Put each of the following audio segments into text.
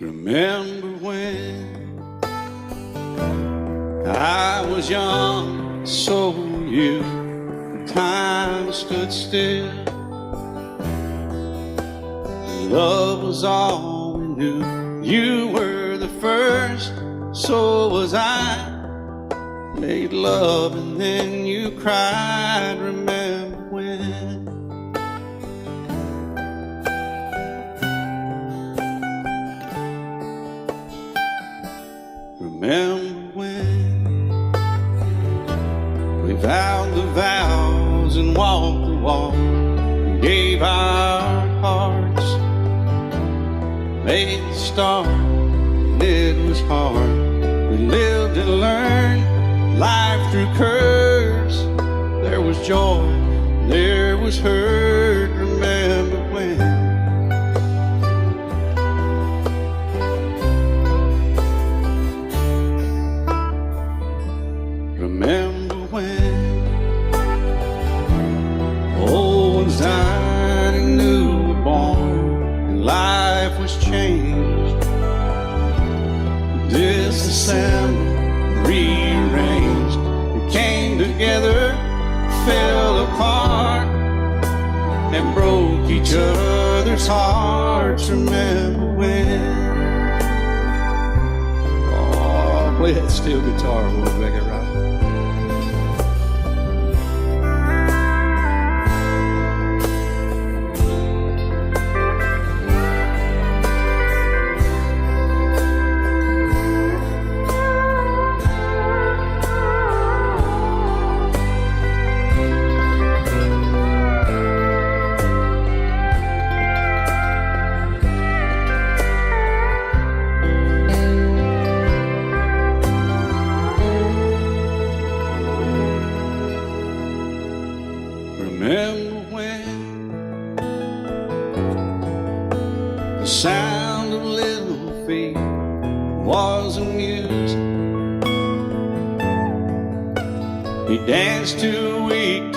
Remember when I was young, so were you, and time stood still. Love was all we knew. You were the first, so was I. Made love and then you cried. Remember when? Remember when we vowed the vows and walked the walk and gave our hearts, made the start, and it was hard. We lived and learned life through curves. There was joy, there was hurt. Remember when? Remember when old ones died and new were born, and life was changed, disassembled, rearranged. We came together, fell apart, and broke each other's hearts. Remember when? Oh, play that steel guitar, we'll make it right. Remember when the sound of little feet was amused? We danced to week,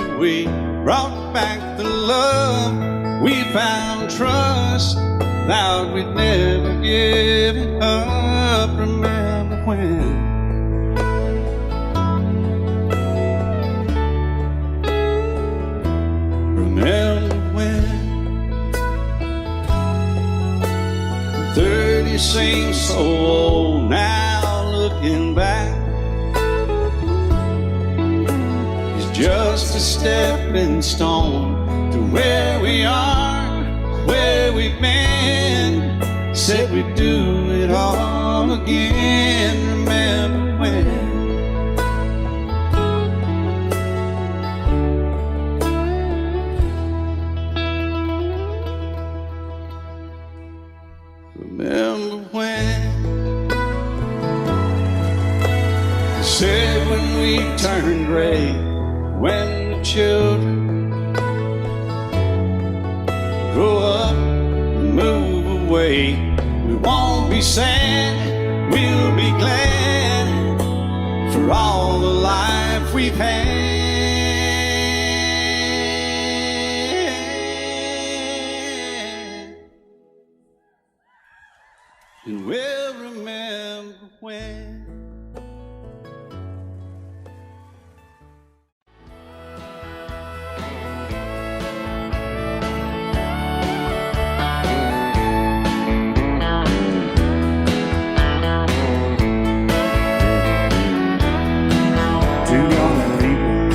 brought back the love. We found trust, vowed we'd never give it up. Remember when? Remember when 30 seems so old now, looking back. It's just a stepping stone to where we are, where we've been. Said we'd do it all again. Remember when? Remember when they said when we turned gray, when the children grow up and move away, we won't be sad, we'll be glad for all the life we've had. And we'll remember when. Two young people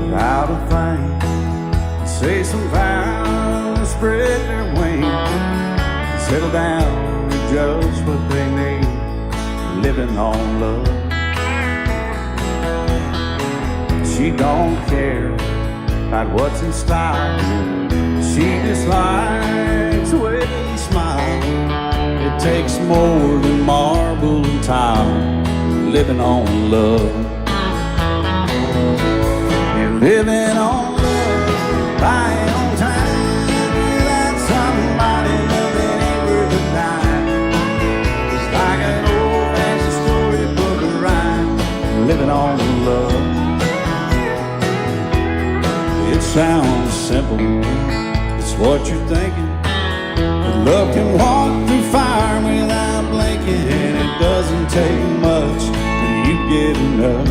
without a thing, say some vows, spread their wings, settle down just what they need, living on love. She don't care about what's in style, she just likes the way you smile. It takes more than marble and tile, living on love. And living on love, buying on time, without somebody loving ain't worth a dime. Like an old-fashioned storybook of rhyme, living on love. It sounds simple, it's what you're thinking, But love can walk through fire without blinking. It doesn't take much when you get enough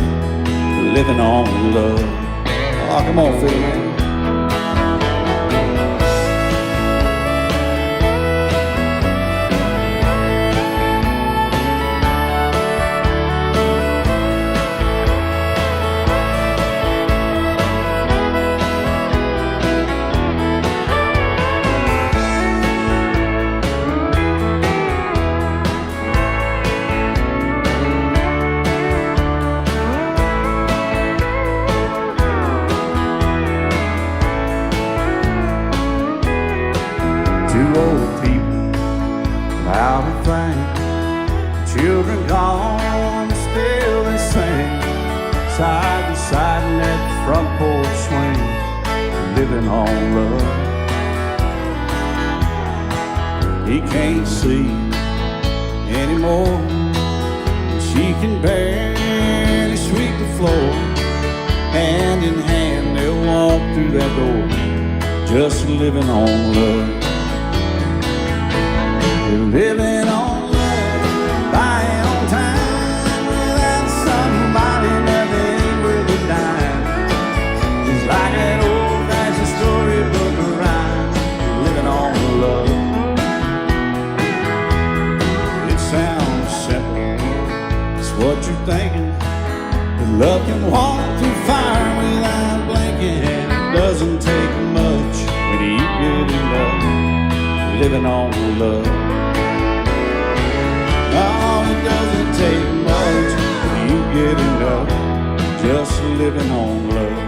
living on love. Oh, come on, Phil, man. Two old people out of thing, children gone, still they sing, side by side in that front porch swing, living on love. He can't see anymore, she can barely sweep the floor. Hand in hand they'll walk through that door, just living on love. Living on love, buying on time, without somebody nothing worth a dime. It's like an old-fashioned storybook rhyme, living on love. It sounds simple, it's what you're thinking, but love can walk through fire without blinking. It doesn't take much when you get enough living on love. Oh, it doesn't take much when you get enough just living on love.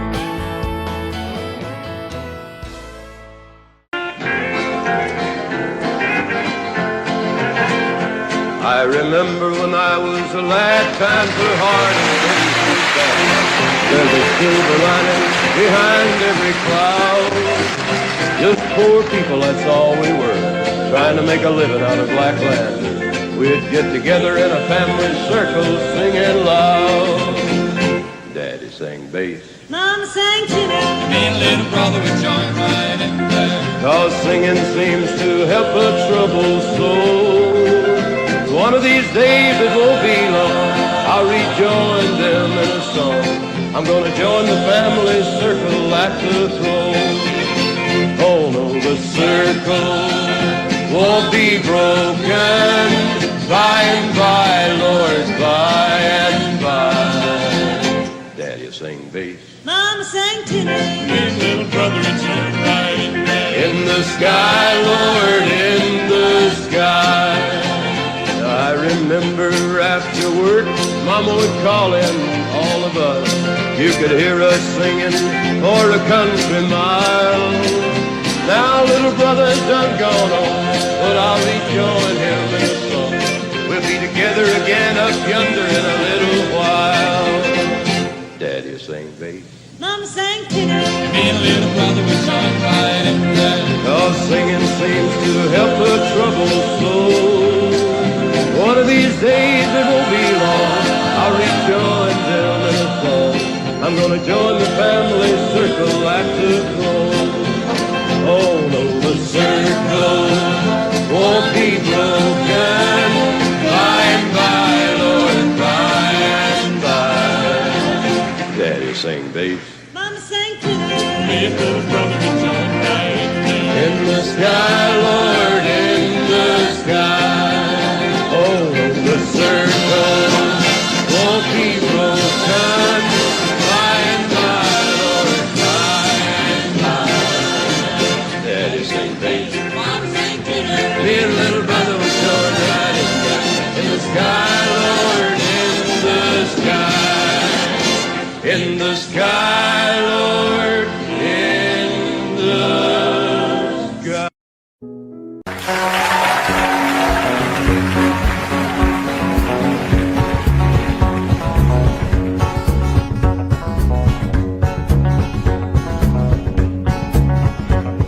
I remember when I was a lad, times were hard and things were bad. There's a silver lining behind every cloud. Just poor people, that's all we were, trying to make a living out of black land. We'd get together in a family circle singing loud. Daddy sang bass, Mama sang tenor, Me and little brother would join right in there. 'cause singing seems to help a troubled soul. One of these days, it won't be long, I'll rejoin them in a song. I'm gonna join the family circle at the throne. Oh no, the circle won't be broken. By and by, Lord, by and by. Daddy will sing bass. Mama sang tenor, Me and little brother would join right in there. In the sky, Lord, in the sky. I remember after work, Mama would call in all of us. You could hear us singing for a country mile. Now little brother's done gone on, but I'll rejoin him in a song. We'll be together again up yonder in a little while. Daddy will sing bass. Mama sang tenor, Me and little brother would join right in there. 'Cause singing seems to help a troubled soul. One of these days, it won't be long, I'll rejoin them in a song. I'm gonna join the family circle at the throne. Oh no, the circle won't be broken. By and by, Lord, by and by. Daddy sing bass. Mama sang tenor, Me and little brother would join right in there. In the sky, Lord, in the sky. Oh, the circle won't be broken. By and by, Lord, by and by. Daddy sing bass. Mama sang tenor, Me and little brother was going right in there. In the sky, Lord, in the sky. In the sky, Lord, in the sky.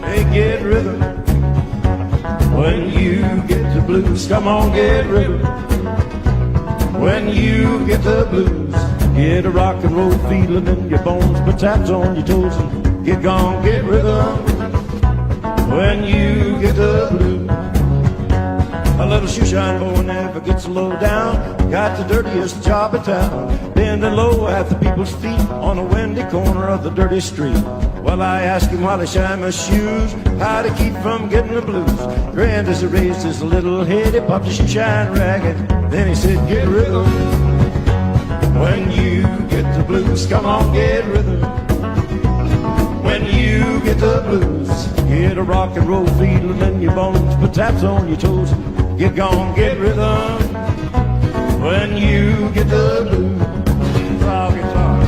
Hey, get rhythm when you get the blues. Come on, get rhythm when you get the blues. Get a rock and roll feeling in your bones, put taps on your toes and get gone, get rhythm when you get the blues. A little shoeshine boy never gets low down. Got the dirtiest job in town, bending low at the people's feet on a windy corner of the dirty street. Well, I asked him while he shined my shoes how to keep from getting the blues. Grinned as he raised his little head, he popped his shoeshine rag, and then he said, get rhythm. When you get the blues, come on, get rhythm. When you get the blues, get a rock and roll feeling in your bones, put taps on your toes, and get gone, get rhythm. When you get the blues, oh, guitar.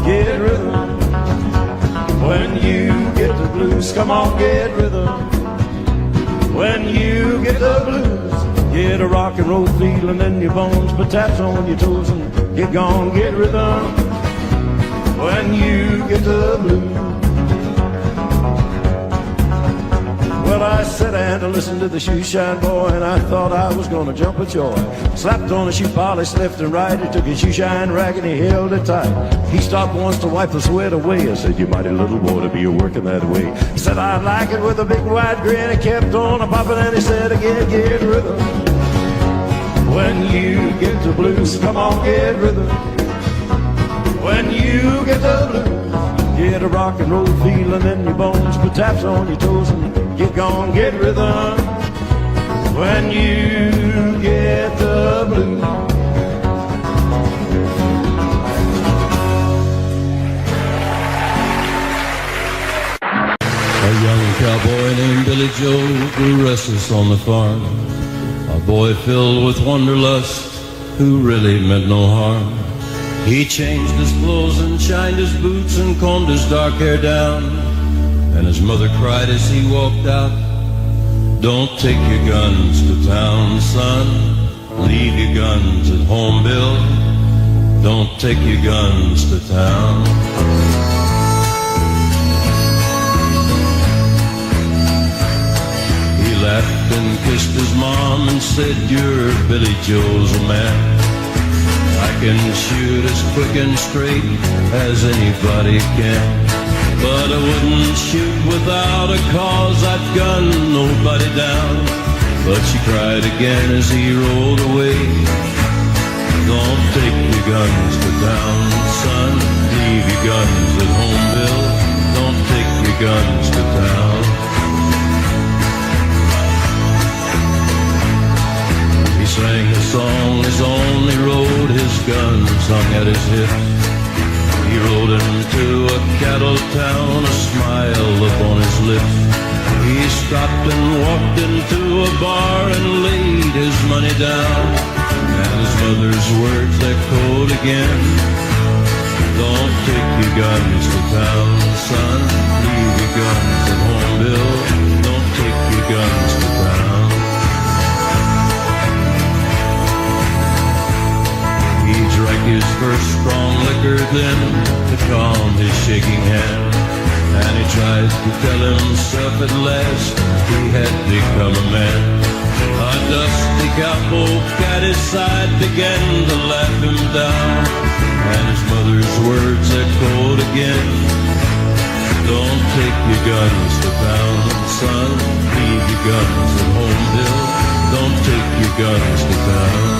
Get rhythm. When you get the blues, come on, get rhythm. When you get the blues, get a rock and roll feeling in your bones, put taps on your toes, and get gone, get rhythm. When you get the blues. Well, I sat down to listen to the shoeshine boy, and I thought I was gonna jump with joy. Slapped on the shoe polish left and right, he took his shoeshine rag and he held it tight. He stopped once to wipe the sweat away. I said, you mighty little boy to be working that way. He said, I'd like it with a big wide grin. He kept on a popping and he said again, get rhythm. When you get the blues, come on, get rhythm. When you get the blues, get a rock and roll feeling in your bones, put taps on your toes, and get gone, get rhythm. When you get the blues. A young cowboy named Billy Joe grew restless on the farm. A boy filled with wanderlust who really meant no harm. He changed his clothes and shined his boots and combed his dark hair down. And his mother cried as he walked out, don't take your guns to town, son. Leave your guns at home, Bill. Don't take your guns to town. He laughed and kissed his mom and said, you're Billy Joe's a man. I can shoot as quick and straight as anybody can, but I wouldn't shoot without a cause. I'd gun nobody down. But she cried again as he rolled away, don't take your guns to town, son. Leave your guns at home, Bill. Don't take your guns to town. He sang a song as on he rode, his guns hung at his hips. He rode into a cattle town, a smile upon his lips. He stopped and walked into a bar and laid his money down. And his mother's words echoed again, don't take your guns to town, son. Leave your guns at home, Bill. Don't take your guns to town. He drank his first strong liquor then to calm his shaking hand, and he tried to tell himself at last he had become a man. A dusty cowpoke at his side began to laugh him down, and his mother's words echoed again, don't take your guns to town, son. Leave your guns at home, Bill. Don't take your guns to town.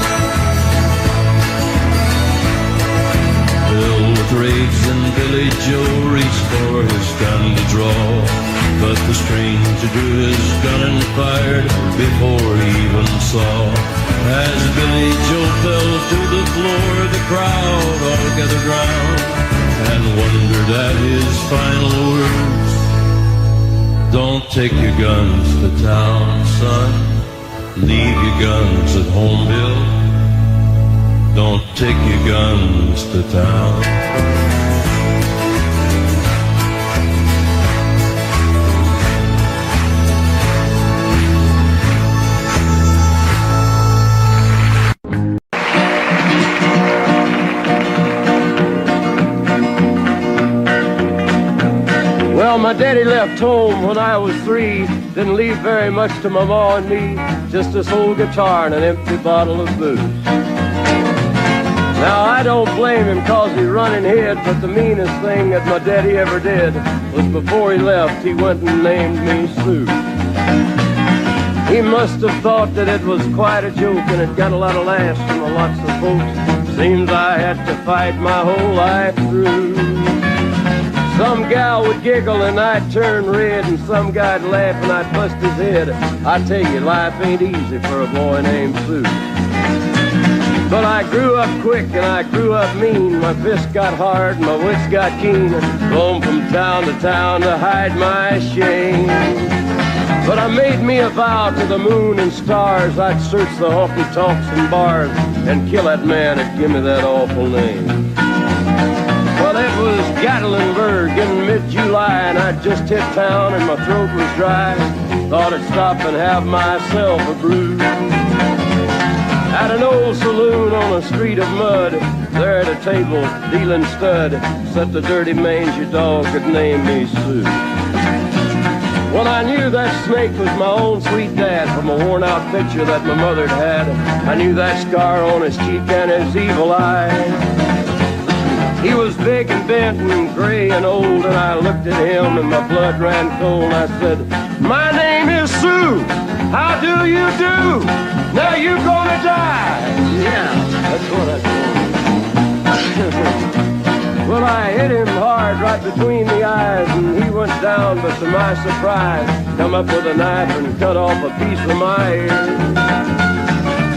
Filled with rage, and Billy Joe reached for his gun to draw, but the stranger drew his gun and fired before he even saw. As Billy Joe fell to the floor, the crowd all gathered round and wondered at his final words, don't take your guns to town, son. Leave your guns at home, Bill. Don't take your guns to town. Well, my daddy left home when I was 3. Didn't leave very much to my ma and me. Just this old guitar and an empty bottle of booze. Now, I don't blame him 'cause he run and hid, but the meanest thing that my daddy ever did was before he left, he went and named me Sue. He must have thought that it was quite a joke, and it got a lot of laughs from lots of folks. Seems I had to fight my whole life through. Some gal would giggle and I'd turn red, and some guy'd laugh and I'd bust his head. I tell you, life ain't easy for a boy named Sue. But I grew up quick and I grew up mean. My fists got hard and my wits got keen. Roamed from town to hide my shame. But I made me a vow to the moon and stars, I'd search the honky-tonks and bars and kill that man that give me that awful name. Well, it was Gatlinburg in mid-July, and I'd just hit town and my throat was dry. Thought I'd stop and have myself a brew. At an old saloon on a street of mud, there at a table, dealing stud, sat the dirty mangy dog that named me Sue. Well, I knew that snake was my own sweet dad from a worn-out picture that my mother'd had. I knew that scar on his cheek and his evil eye. He was big and bent and gray and old, and I looked at him and my blood ran cold. I said, "My name is Sue. How do you do? Now you're gonna die." Yeah, that's what I told him. Well, I hit him hard right between the eyes, and he went down, but to my surprise, come up with a knife and cut off a piece of my ear.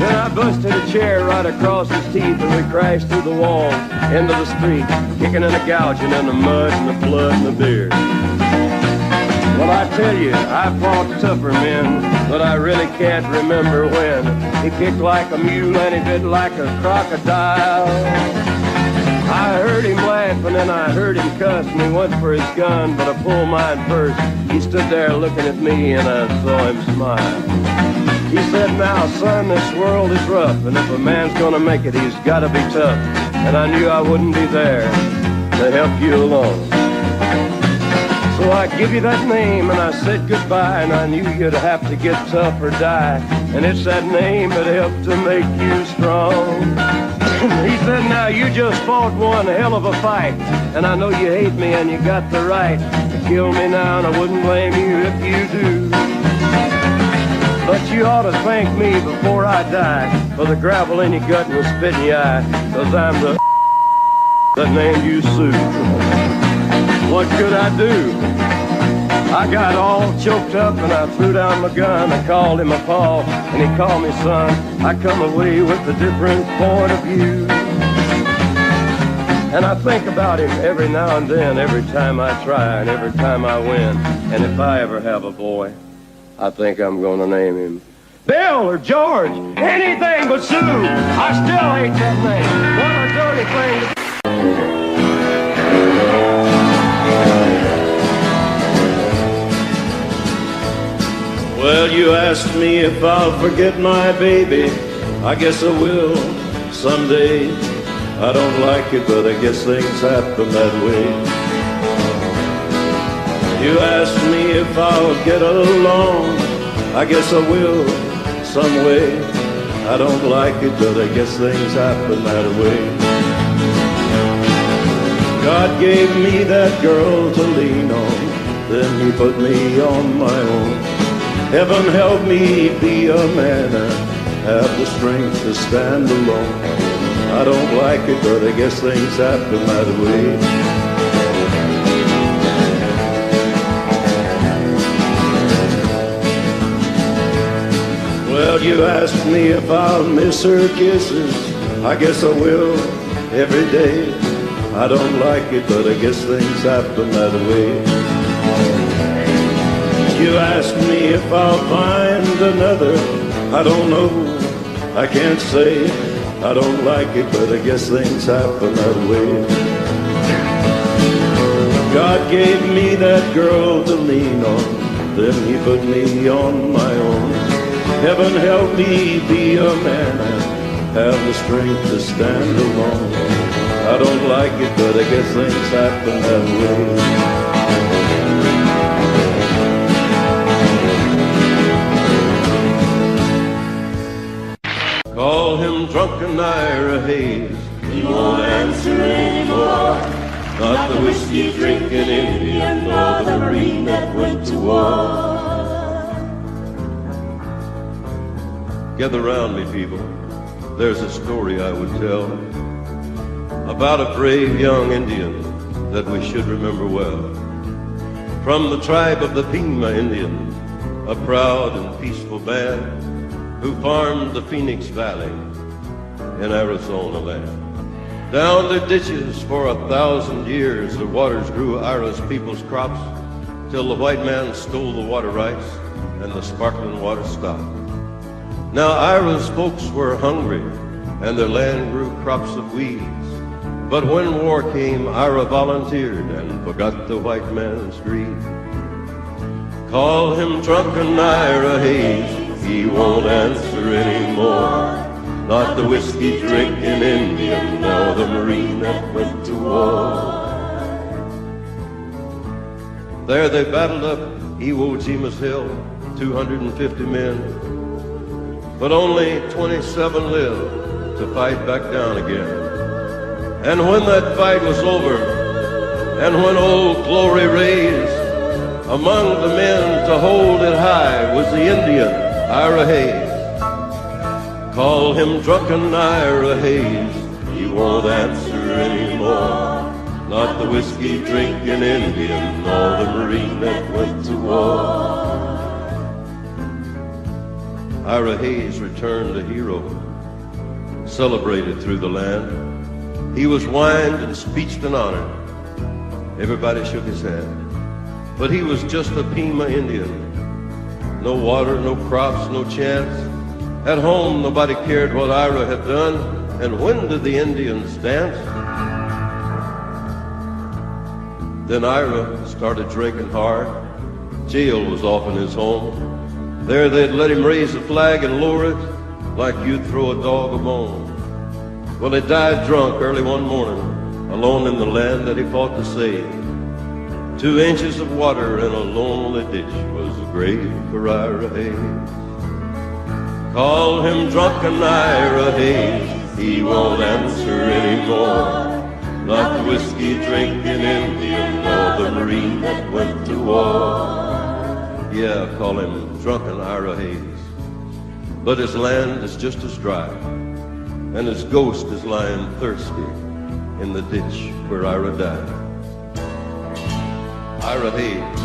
Then I busted a chair right across his teeth, and we crashed through the wall into the street, kicking and a gouging in the mud and the blood and the beer. Well, I tell you, I fought tougher men, but I really can't remember when. He kicked like a mule and he bit like a crocodile. I heard him laugh and then I heard him cuss, and he went for his gun, but I pulled mine first. He stood there looking at me and I saw him smile. He said, "Now, son, this world is rough, and if a man's gonna make it, he's gotta be tough." And I knew I wouldn't be there to help you along. So I give you that name and I said goodbye, and I knew you'd have to get tough or die. And it's that name that helped to make you strong. He said, "Now you just fought one hell of a fight, and I know you hate me and you got the right to kill me now, and I wouldn't blame you if you do. But you ought to thank me before I die for the gravel in your gut and the spit in your eye, 'cause I'm the that named you Sue." What could I do? I got all choked up and I threw down my gun. I called him a paw and he called me son. I come away with a different point of view. And I think about him every now and then, every time I try and every time I win. And if I ever have a boy, I think I'm gonna name him Bill or George, anything but Sue. I still hate that name. What a dirty thing to do. Well, you asked me if I'll forget my baby. I guess I will someday. I don't like it, but I guess things happen that way. You asked me if I'll get along. I guess I will some way. I don't like it, but I guess things happen that way. God gave me that girl to lean on, then he put me on my own. Heaven help me be a man and have the strength to stand alone. I don't like it, but I guess things happen that way. Well, you asked me if I'll miss her kisses. I guess I will every day. I don't like it, but I guess things happen that way. You asked me if I'll find another. I don't know, I can't say. I don't like it, but I guess things happen that way. God gave me that girl to lean on, then he put me on my own. Heaven help me be a man and have the strength to stand alone. I don't like it, but I guess things happen that way. drunken Ira Hayes. He won't answer anymore. Not the whiskey drinking Indian, nor the Marine that went to war. Gather round me, people. There's a story I would tell about a brave young Indian that we should remember well. From the tribe of the Pima Indian, a proud and peaceful band who farmed the Phoenix Valley in Arizona land. Down their ditches for 1,000 years, the waters grew Ira's people's crops till the white man stole the water rights and the sparkling water stopped. Now Ira's folks were hungry and their land grew crops of weeds. But when war came, Ira volunteered and forgot the white man's greed. Call him drunken Ira Hayes, he won't answer anymore. Not the whiskey drinking Indian, nor the Marine that went to war. There they battled up Iwo Jima's hill, 250 men. But only 27 lived to fight back down again. And when that fight was over, and when Old Glory raised, among the men to hold it high was the Indian, Ira Hayes. Call him drunken Ira Hayes, he won't answer anymore. Not the whiskey drinking Indian, nor the Marine that went to war. Ira Hayes returned a hero, celebrated through the land. He was wined and speeched and honored. Everybody shook his hand. But he was just a Pima Indian. No water, no crops, no chance. At home, nobody cared what Ira had done. And when did the Indians dance? Then Ira started drinking hard. Jail was often his home. There they'd let him raise a flag and lower it like you'd throw a dog a bone. Well, he died drunk early one morning, alone in the land that he fought to save. 2 inches of water in a lonely ditch was a grave for Ira Hayes. Call him drunken Ira Hayes, he won't answer anymore. Not the whiskey drinking Indian, nor the Marine that went to war. Yeah, call him drunken Ira Hayes. But his land is just as dry, and his ghost is lying thirsty in the ditch where Ira died. Ira Hayes.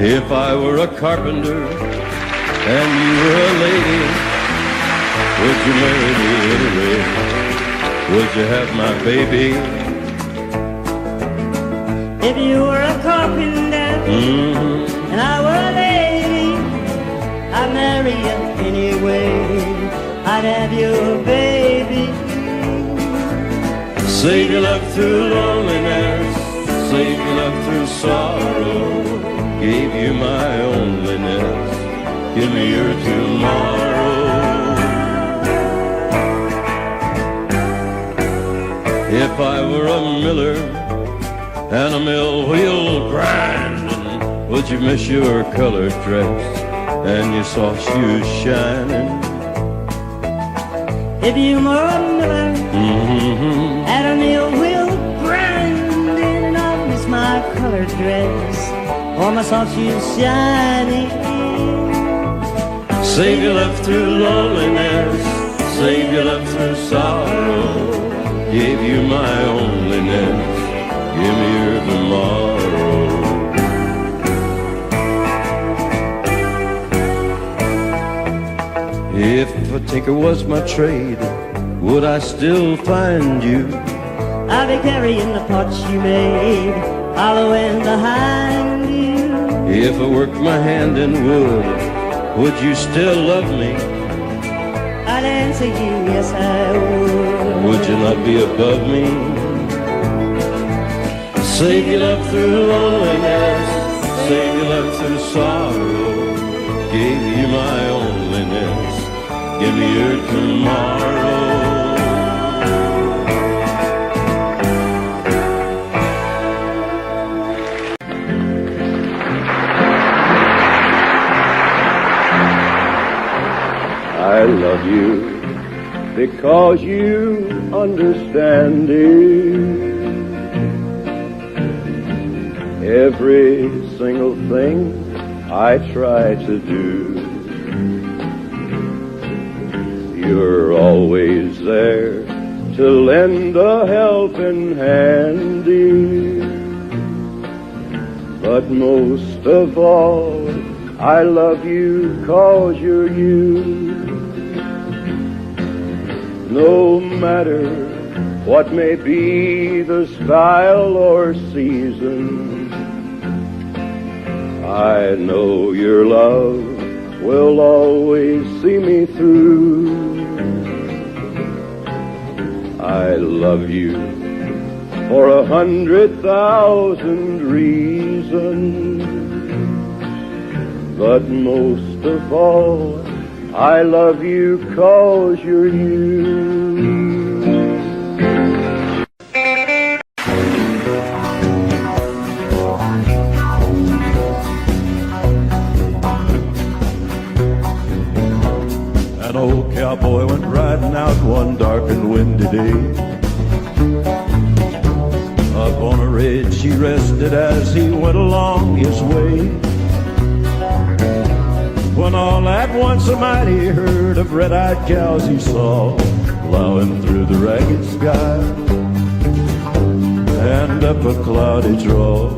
If I were a carpenter and you were a lady, would you marry me anyway? Would you have my baby? If you were a carpenter and I were a lady, I'd marry you anyway. I'd have your baby. Save your love through loneliness, save your love through sorrow. Gave you my onlyness, give me your tomorrow. If I were a miller and a mill wheel grinding, would you miss your colored dress and your soft shoes shining? If you were a miller and a mill wheel grinding, and I'd miss my colored dress or my soft shoes shining. Save your love through loneliness, save your love through sorrow. Gave you my onlyness, give me your tomorrow. If a tinker was my trade, would I still find you? I'll be carrying the pots you made, following behind you. If I worked my hand in wood, would you still love me? I'd answer you, yes I would. Would you not be above me? Save your love through loneliness, save your love through sorrow. Gave you my onlyness, give me your tomorrow. I love you because you understand it. Every single thing I try to do, you're always there to lend a helping hand, dear. But most of all, I love you 'cause you're you. No matter what may be the style or season, I know your love will always see me through. I love you for 100,000 reasons, but most of all, I love you 'cause you're you. An old cowboy went riding out one dark and windy day. Up on a ridge he rested as he went along his way, when all at once a mighty herd of red-eyed cows he saw plowing through the ragged sky and up a cloudy draw.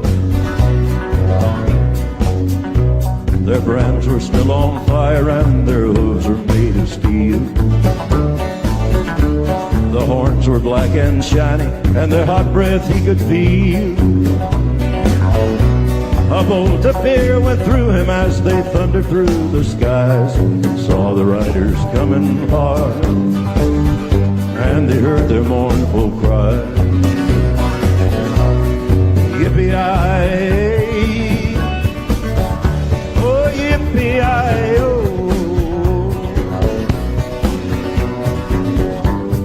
Their brands were still on fire and their hooves were made of steel. The horns were black and shiny and their hot breath he could feel. A bolt of fear went through him as they thundered through the skies. Saw the riders coming hard and they heard their mournful cry. Yippee-yi-yi, oh yippee-yi-yo,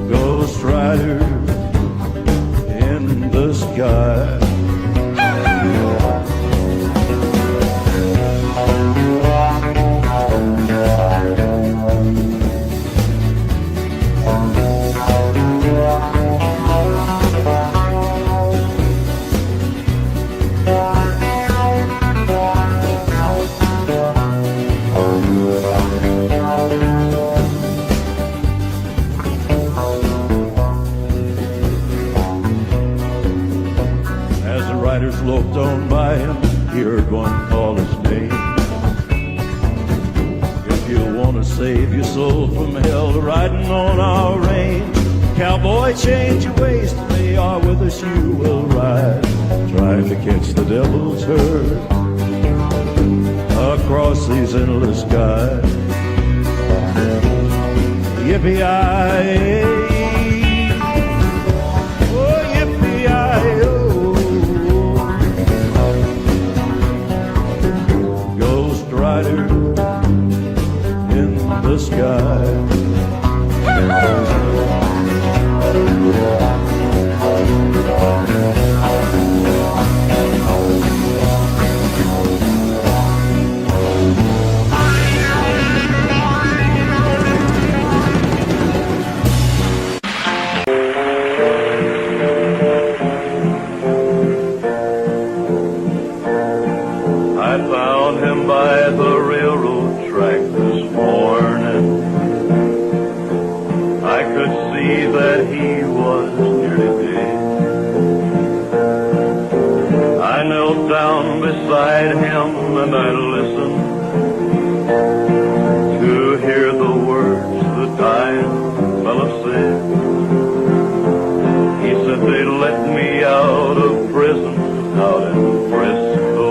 Ghost Rider in the sky. Riders loped on by him, he heard one call his name. If you want to save your soul from hell, riding on our range, cowboy, change your ways, today or with us you will ride, trying to catch the devil's herd across these endless skies. Yippee-yi-yi, oh yippee-yi-yo, Rider in the sky. I found him by the railroad track this morning. I could see that he was nearly dead. I knelt down beside him and I listened to hear the words the dying fellow said. He said they let me out of prison out in Frisco.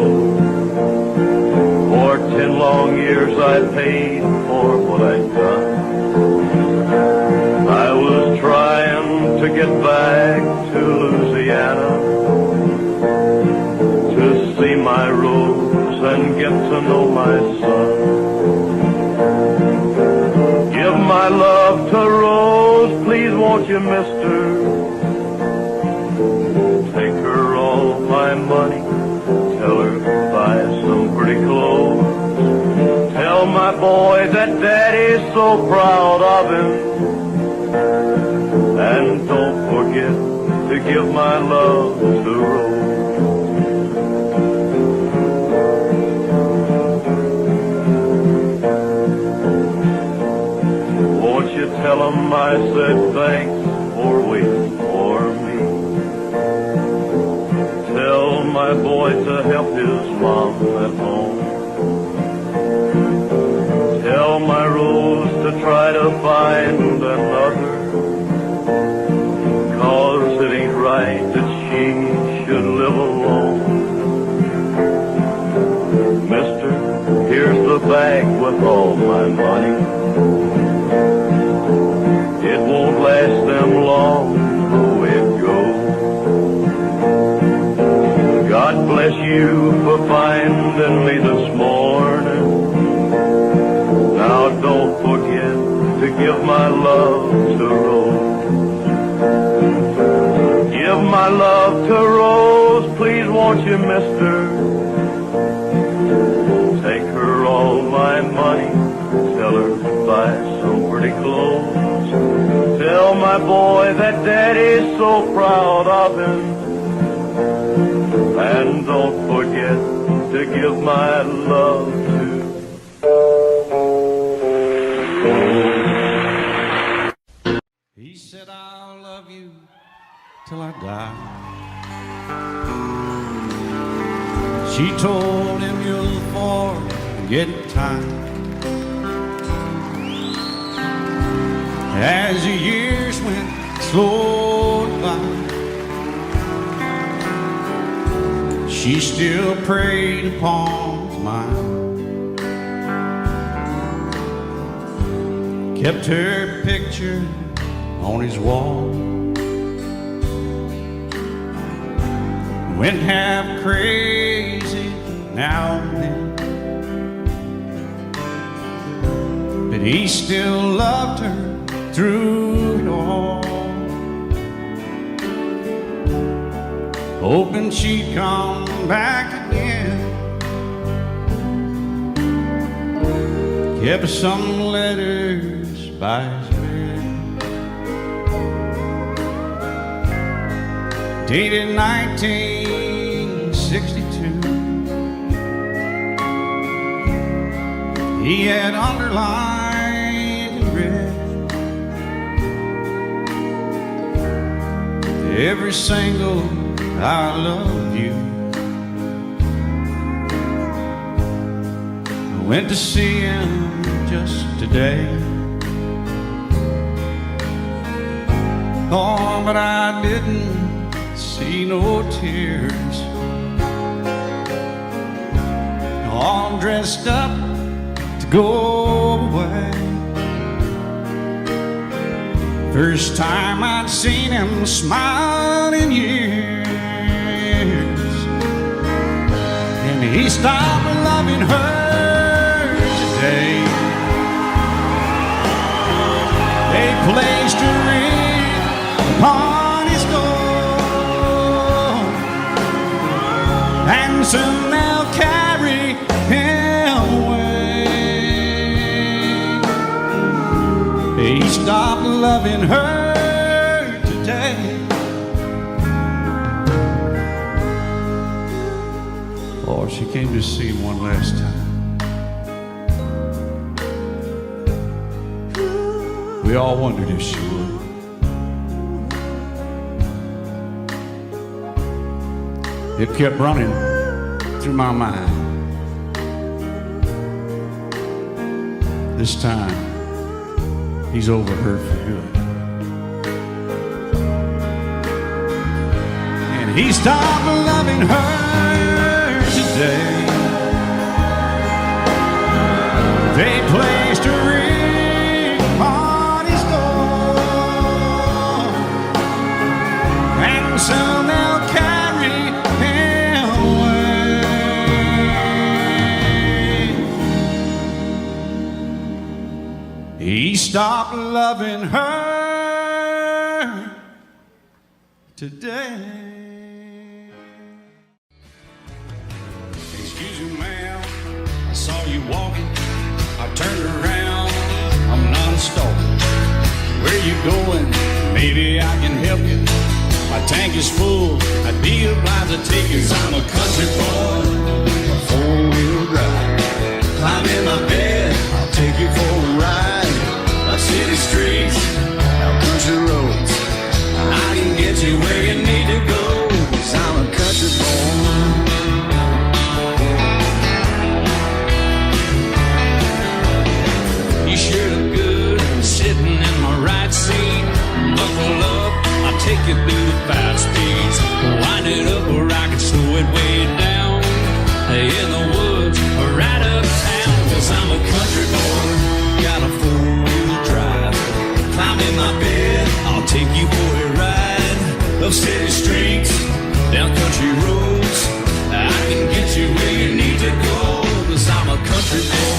For 10 long years I paid for what I'd done. I was trying to get back to Louisiana to see my Rose and get to know my son. Give my love to Rose, please won't you, mister? Take her all my money, tell her buy some pretty clothes. Tell my boy that Daddy's so proud of him. And don't forget to give my love to Rose. Won't you tell him I said thanks for waiting for me? Tell my boy to help his mom at home. Tell my Rose to try to find another, 'cause it ain't right that she should live alone. Mister, here's the bag with all my money. It won't last them long, the way it goes. God bless you for finding me this morning. Now don't forget to give my love to Rose. Give my love to Rose, please won't you, mister? Take her all my money, tell her to buy some pretty clothes. Tell my boy that Daddy's so proud of him. And don't forget to give my love to He said, I'll love you till I die. She told him, you'll forget time. As the years went slowly by, she still preyed upon his mind. Kept her picture on his wall. Went half crazy now and then, but he still loved her through it all, hoping she'd come back again. Kept some letters by his bed, dated 1962. He had underlined in red every single I love you. I went to see him just today. Oh, but I didn't see no tears. All dressed up to go away. First time I'd seen him smile in years. And he stopped loving her today. They placed a ring upon his door, and soon they'll carry him away. He stopped loving her today. Oh, she came to see him one last time. We all wondered if she would. It kept running through my mind. This time, he's over her for good. And he stopped loving her today. They placed a ring on his door, and soon they'll carry him away. He stopped loving her today. Excuse me, ma'am, I saw you walking. I turned around you going? Maybe I can help you. My tank is full, I'd be obliged to take you. 'Cause I'm a country boy, a four-wheel drive. Climb in my bed, I'll take you for a ride. Up city streets, out country roads, I can get you where you need to go. 'Cause I'm a country boy. You sure look good sitting in my right seat. Buckle up, I'll take you through the fast speeds. Wind it up where I can slow it way down. In the woods or right uptown. 'Cause I'm a country boy, got a four-wheel drive. Climb in my bed, I'll take you for a ride. Up city streets, down country roads, I can get you where you need to go. 'Cause I'm a country boy.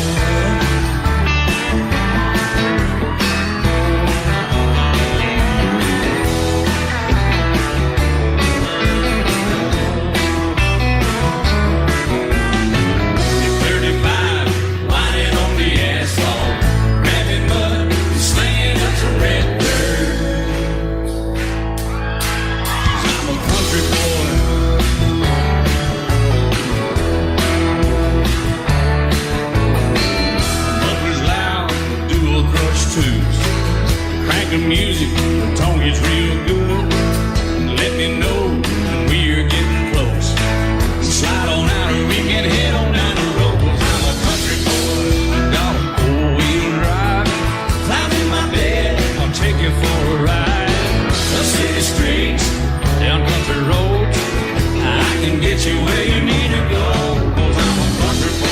Crank the music, the tone gets real good. Let me know when we're getting close. Slide on out and we can head on down the road. 'Cause I'm a country boy, got a four-wheel drive. Climb in my bed, I'll take you for a ride. Up city streets, down country roads, I can get you where you need to go. 'Cause I'm a country boy.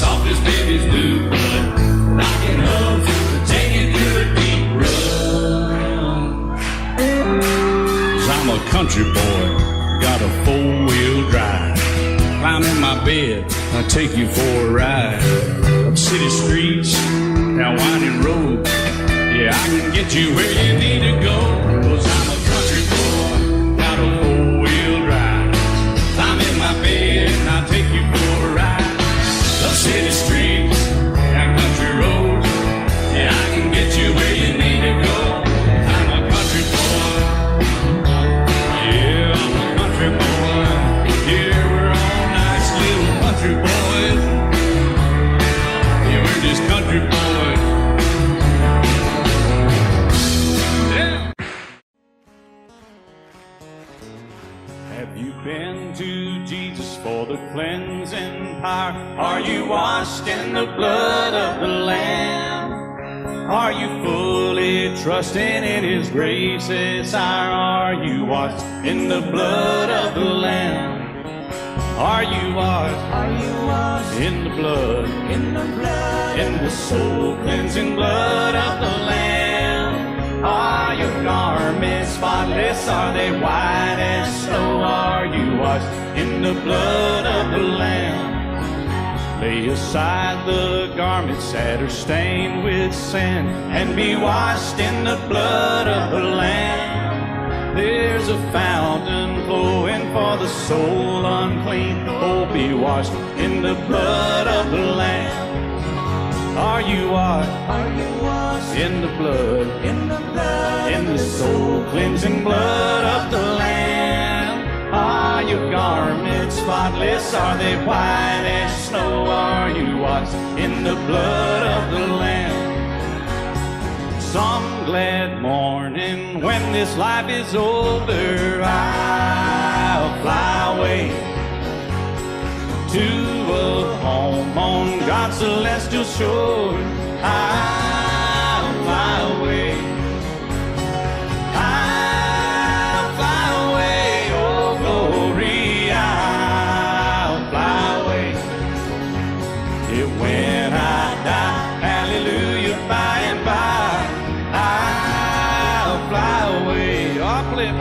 Soft as baby's new blood, knocking up to take you through a deep run. 'Cause I'm a country boy, got a four-wheel drive. Climb in my bed, I'll take you for a ride. Up city streets, down winding roads, yeah, I can get you where you need to go. 'Cause I'm a country boy, got a four-wheel drive. Climb in my bed, and I'll take you for a ride. Up city streets, down country roads, yeah, I can get you where you need to go. I'm a country boy, yeah, I'm a country boy. Yeah, we're all nice little country boys. Yeah, we're just country boys. Yeah. Have you been to Jesus for the cleansing power? Are you washed in the blood of the Lamb? Are you fully trusting in His grace's hour? Are you washed in the blood of the Lamb? Are you washed? Are you washed in the blood? In the blood? In the soul cleansing blood of the Lamb? Are your garments spotless? Are they white as snow? Are you washed in the blood of the Lamb? Lay aside the garments that are stained with sin and be washed in the blood of the Lamb. There's a fountain flowing for the soul unclean. Oh, be washed in the blood of the Lamb. Are you washed? Are you washed in the blood? In the blood? In the soul cleansing blood of the Lamb. Are your garments spotless? Are they white as snow? Are you washed in the blood of the Lamb? Some glad morning when this life is over, I'll fly away to a home on God's celestial shore. I'll fly away. I'll fly away, oh glory, I'll fly away. Yeah, when I die, hallelujah, by and by, I'll fly away. I'll play it.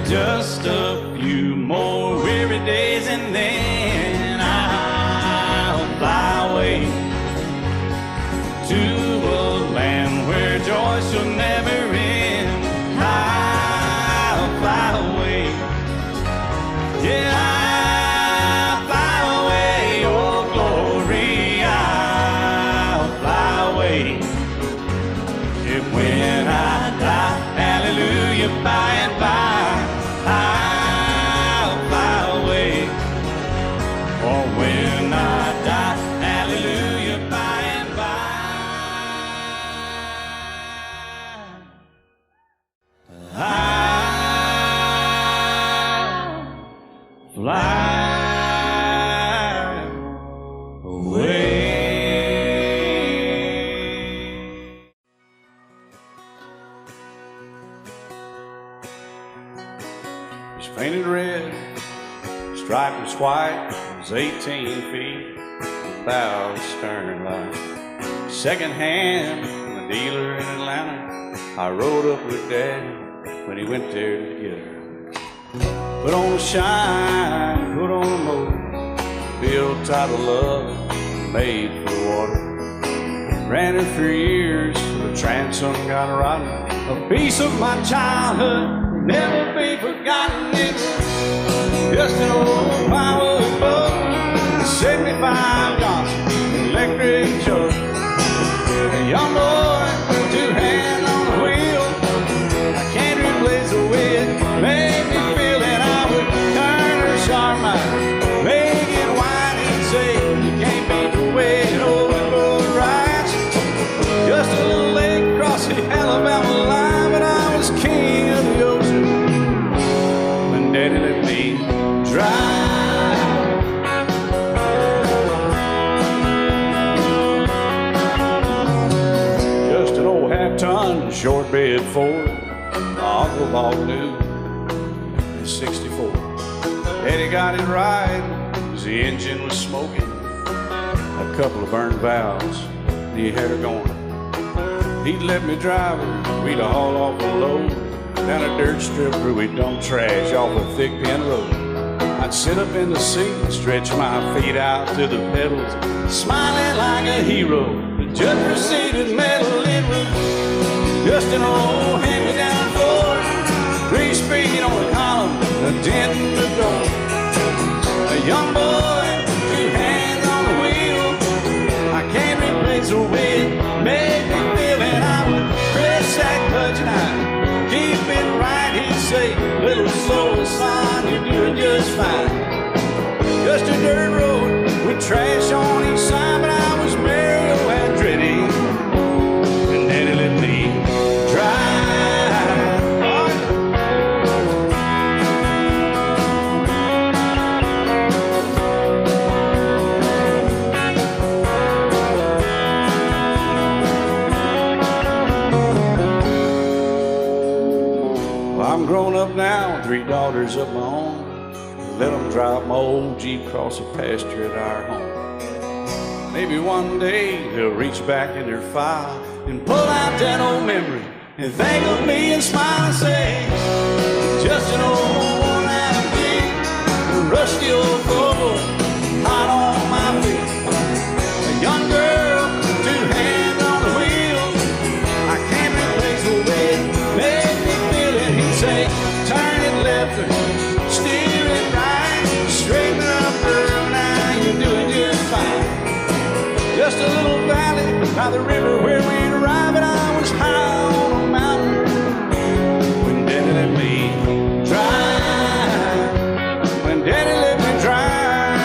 Just a few more weary days and then I'll fly away to a land where joy shall never end. I'll fly away, yeah, I'll fly away, oh glory, I'll fly away. And when I die, hallelujah, by and by, I'll fly away. Or when I die, hallelujah, by and by, I'll fly away. It's painted red, striped was white, it was 18 feet, about the stern line. Second hand from a dealer in Atlanta, I rode up with Daddy when he went there to get her. Put on a shine, put on a motor, built out of love, made for the water. Ran her for years, the transom got rotten. A piece of my childhood, never be forgotten. It was just an old power boat, 75 Johnson electric choke. A young boy, two hands on the wheel. I can't replace the way it made me feel. And I would turn her sharp mind, make it wide and say, you can't beat the way an old boat rides. Just a little lake across the Alabama line, but I was king of the ocean when Daddy let me drive. Just an old half-ton short bed Ford, my uncle bought new in '64. Daddy got it right, 'cause the engine was smoking, a couple of burned valves, and he had her going. He'd let me drive her, we'd haul off a load down a dirt strip where we'd dump trash off a thick pin road. I'd sit up in the seat and stretch my feet out to the pedals, smiling like a hero. The judge proceeded metal, it was just an old hand-me-down Ford, 3-speed on the column, a dent in the door. A young boy, two hands on the wheel, I can't replace the way it made me feel. And I would press that clutch and I'd keep it right. He'd say, little slower, son, you're doing just fine. Just a dirt road with trash on each side, but I was Mario Andretti, and Daddy let me drive. Well, I'm grown up now, 3 daughters of my own. Let them drive my old Jeep across the pasture at our home. Maybe one day they'll reach back in their file and pull out that old memory and think of me and smile and say, just an old worn-out Jeep, a rusty old Ford, hot on my feet. A young girl, 2 hands on the wheel, I can't replace the way it made me feel. And he'd say, turn it left or steer it right, straighten up, girl, now you're doing just fine. Just a little valley by the river where we'd arrive, and I was high on a mountain when Daddy let me drive. When Daddy let me drive,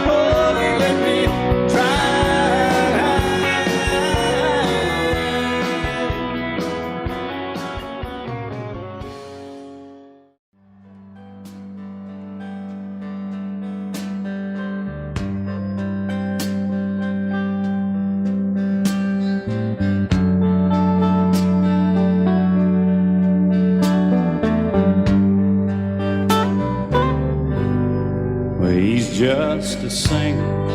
oh, he let me just a singer,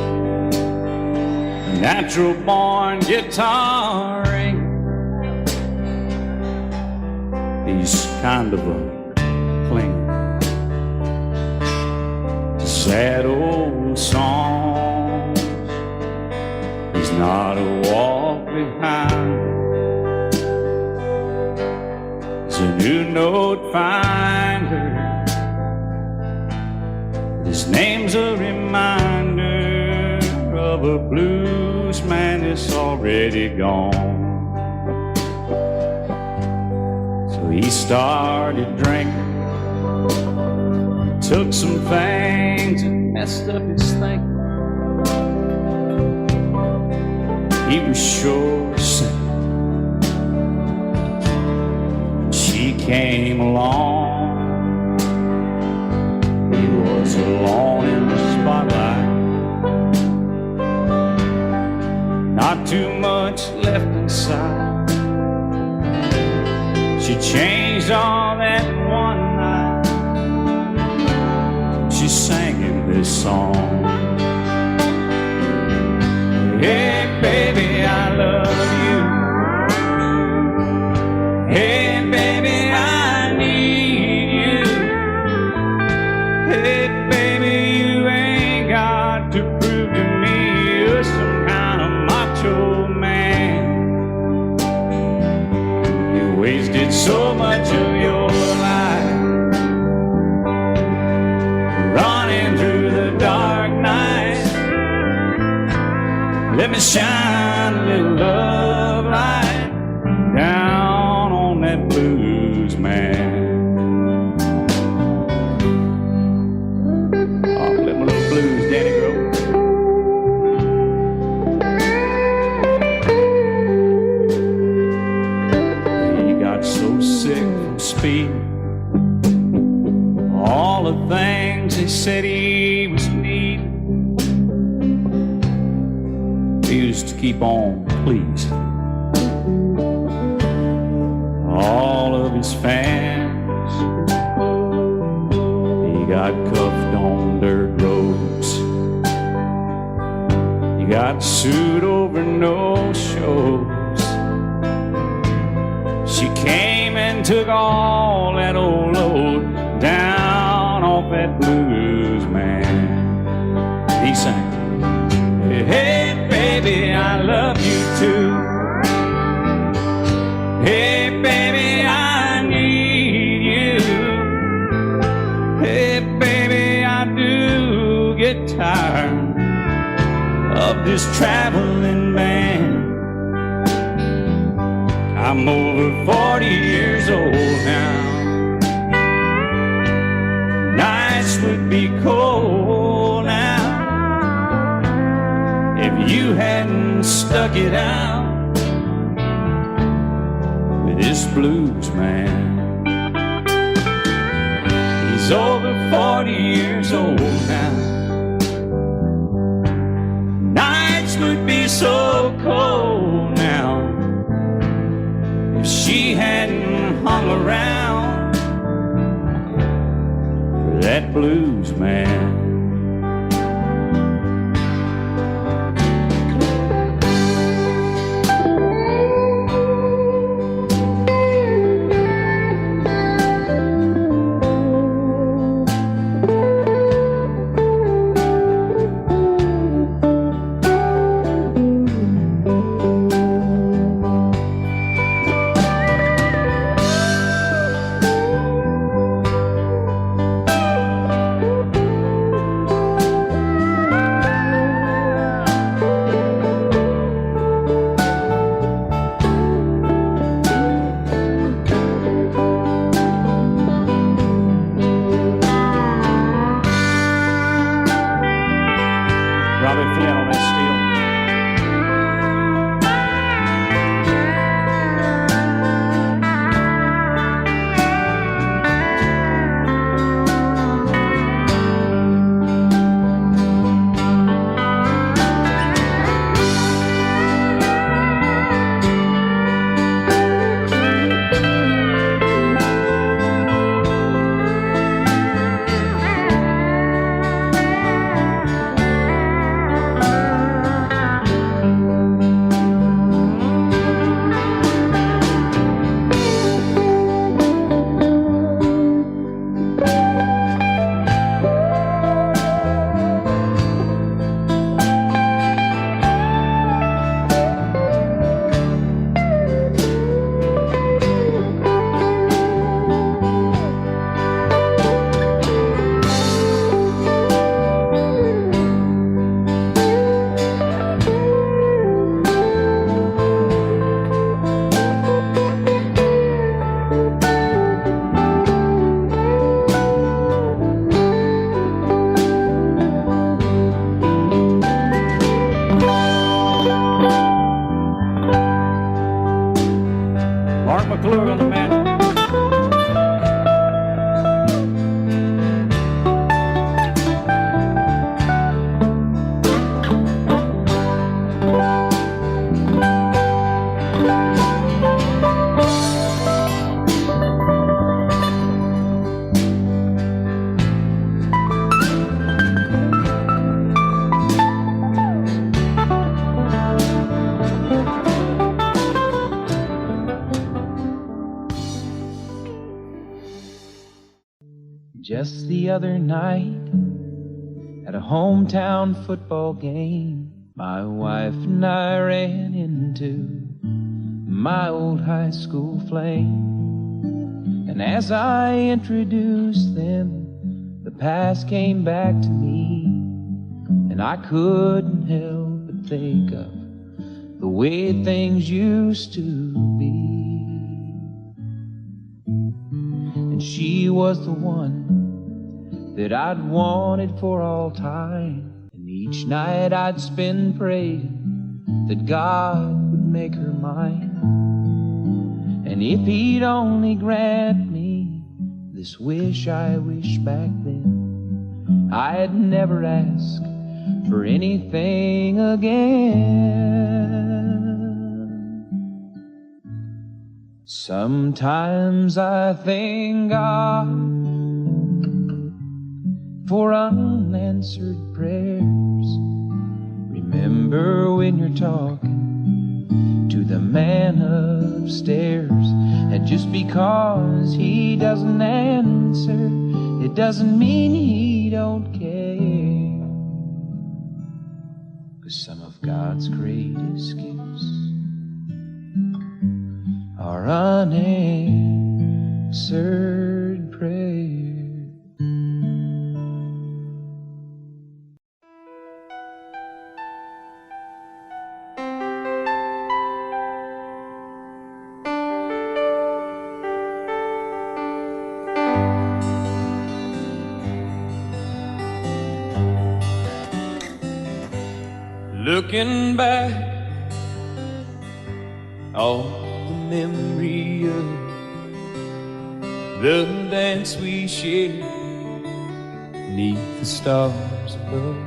natural born guitar ringer. He's kind of a clinger to sad old songs. He's not a walk behind. He's a new note finder. His name's a reminder of a blues man that's already gone. So he started drinking. He took some things and messed up his thinking. He was sure sick. She came along. He was alone in the spotlight. Not too much left inside. She changed all that one night. She sang him this song. Hey baby, I love you. Hey baby, I need you. Hey baby, you ain't got to prove to me you're some kind of macho man. You wasted so much of your life running through the dark night. Let me shine a little love light down on that blues man. Oh, let my little blues daddy grow. He got so sick from speed. All the things they said he was needing. He used to keep on pleasing all of his fans. He got cuffed on dirt roads. He got sued over no shows. She came and took all that old load down off that blues man. He sang, hey baby, I love you too. Hey baby, I need you. Hey baby, I do get tired of this traveling band. I'm over 40 years old now. Nights would be cold now if you hadn't stuck it out with this blues man. He's over 40 years old now. Nights would be so cold now if she hadn't hung around for that blues man. Just the other night, at a hometown football game, my wife and I ran into my old high school flame. And as I introduced them, the past came back to me, and I couldn't help but think of the way things used to be. And she was the one that I'd wanted for all time, and each night I'd spend praying that God would make her mine. And if he'd only grant me this wish I wished back then, I'd never ask for anything again. Sometimes I thank God for unanswered prayers. Remember when you're talking to the man upstairs, and just because he doesn't answer, it doesn't mean he don't care. 'Cause some of God's greatest gifts are unanswered prayers. Looking back on the memory of the dance we shared beneath the stars above.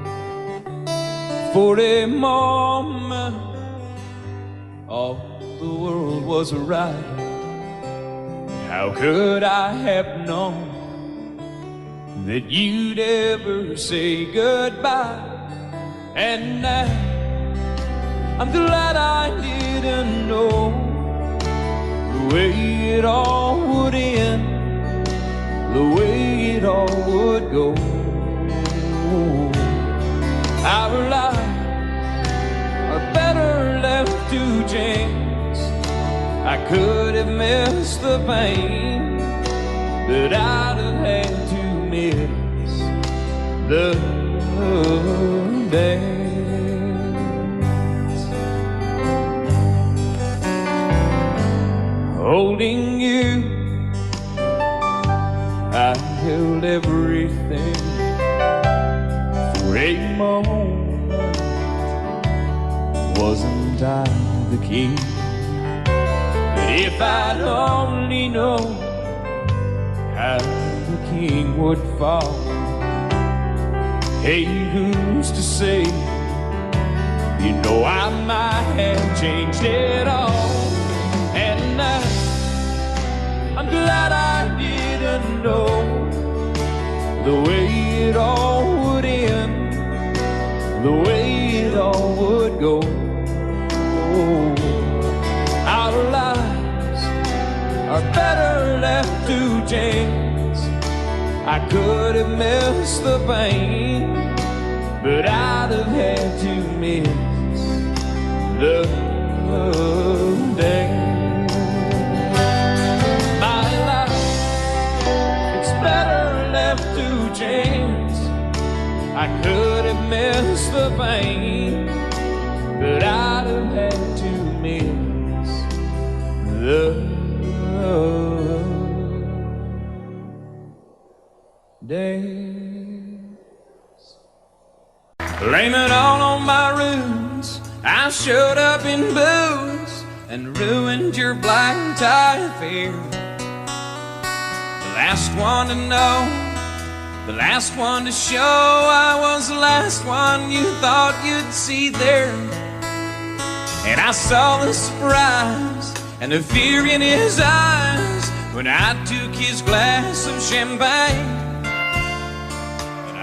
For a moment, all the world was right. How could I have known that you'd ever say goodbye? And now I'm glad I didn't know the way it all would end, the way it all would go. Our lives are better left to chance. I could have missed the pain, but I'd have had to miss the dance. Holding you, I held everything for a moment. Wasn't I the king? But if I'd only known how the king would fall, hey, who's to say? You know I might have changed it all. And now I'm glad I didn't know the way it all would end, the way it all would go. Our lives are better left to chance. I could have missed the pain, but I'd have had to miss the dance. My life, it's better left to chance. I could have missed the pain, but I'd have had to miss the days. Blame it all on my roots. I showed up in booze and ruined your black tie affair. The last one to know, the last one to show. I was the last one you thought you'd see there. And I saw the surprise and the fear in his eyes when I took his glass of champagne.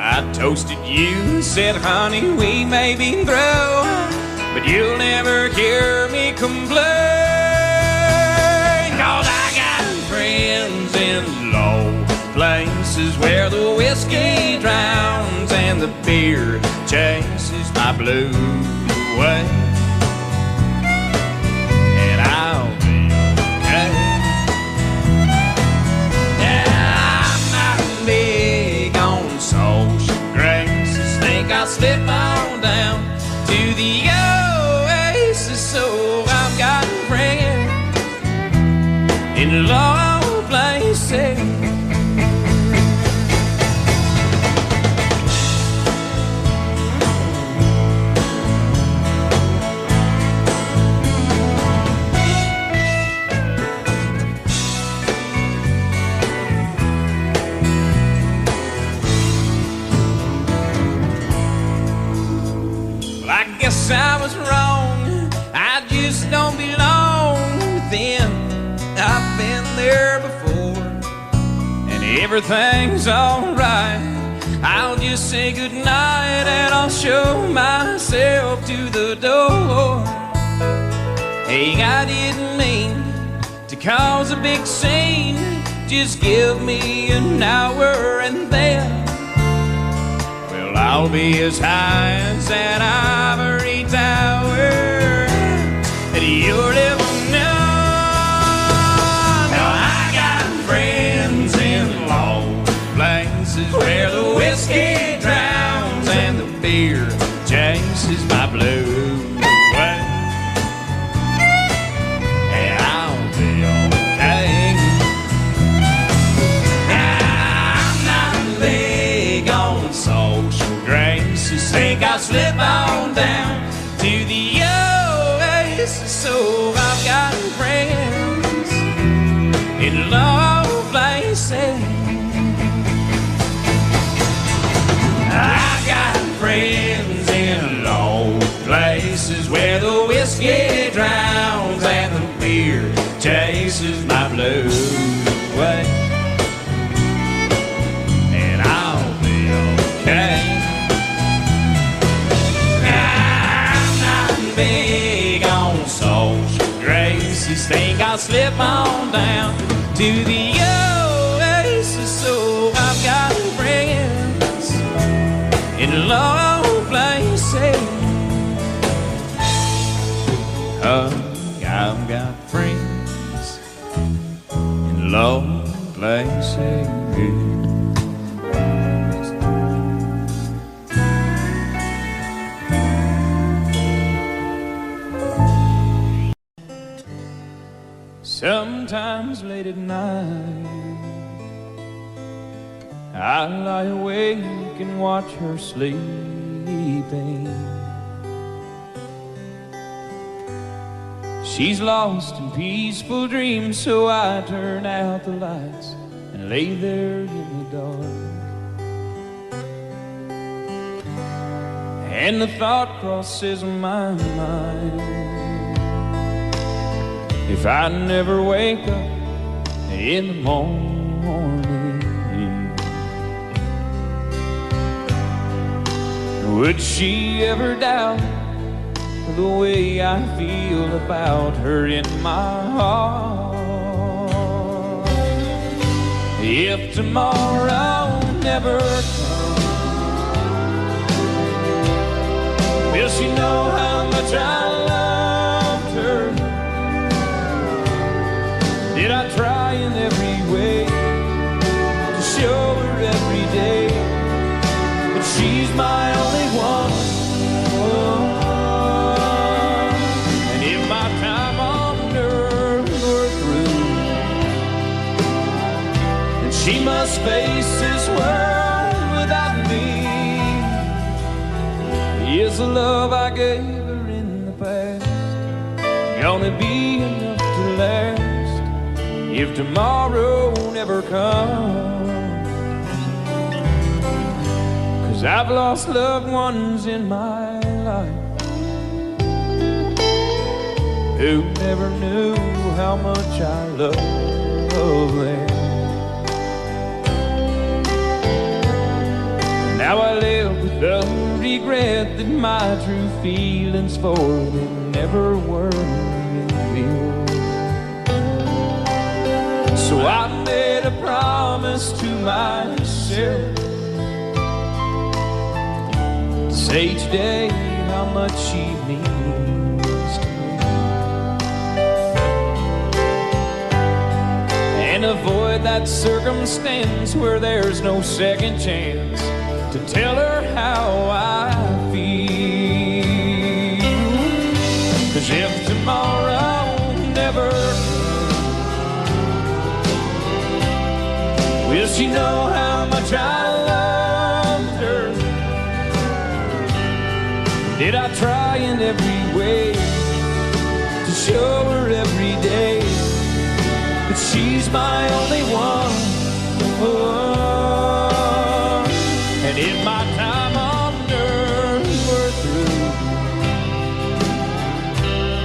I toasted you and said, honey, we may be through, but you'll never hear me complain. 'Cause I got friends in low places places where the whiskey drowns and the beer chases my blues away. And I'll be okay. Yeah, I'm not big on social graces. Think I'll slip on down to the oasis. So I've got a friend in low places. Well, I guess I was wrong. I just don't belong with them. I've been there before, and everything's alright. I'll just say goodnight and I'll show myself to the door. Hey, I didn't mean to cause a big scene. Just give me an hour and then, well, I'll be as high as an ivory tower, and you'll never know. Where the whiskey drowns and the beer chases my blues away. And I'll be okay. I'm not big on social graces. Think I'll slip on down to the oasis. So I've got friends in low places. I got friends in low places where the whiskey drowns and the beer chases my blues away. And I'll be okay. I'm not big on social graces. Think I'll slip on down to the oasis. So I've got friends in low places. I've got friends in low places. Sometimes late at night I lie awake and watch her sleeping. She's lost in peaceful dreams, so I turn out the lights and lay there in the dark. And the thought crosses my mind, if I never wake up in the morning, would she ever doubt the way I feel about her in my heart? If tomorrow never comes, will she know how much I loved her? Did I try in every way to show her every day that she's my only one? Oh, and if my time on earth were through, then she must face this world without me. Is the love I gave her in the past gonna be enough to last if tomorrow never comes? 'Cause I've lost loved ones in my life who never knew how much I love them. Now I live with the regret that my true feelings for them never were revealed. So I made a promise promise to myself to say each day how much she means to me, and avoid that circumstance where there's no second chance to tell her how I feel. 'Cause if tomorrow never will she know how much I loved her? Did I try in every way to show her every day that she's my only one? Oh, and if my time on earth were through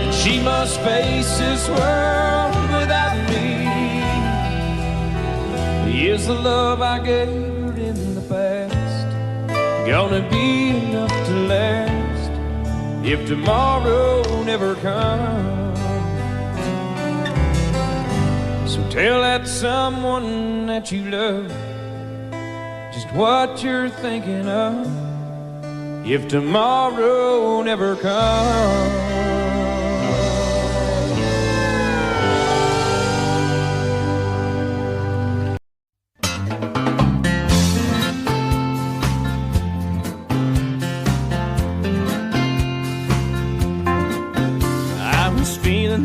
and she must face this world without me, is the love I gave her in the past gonna be enough to last if tomorrow never comes? So tell that someone that you love just what you're thinking of if tomorrow never comes.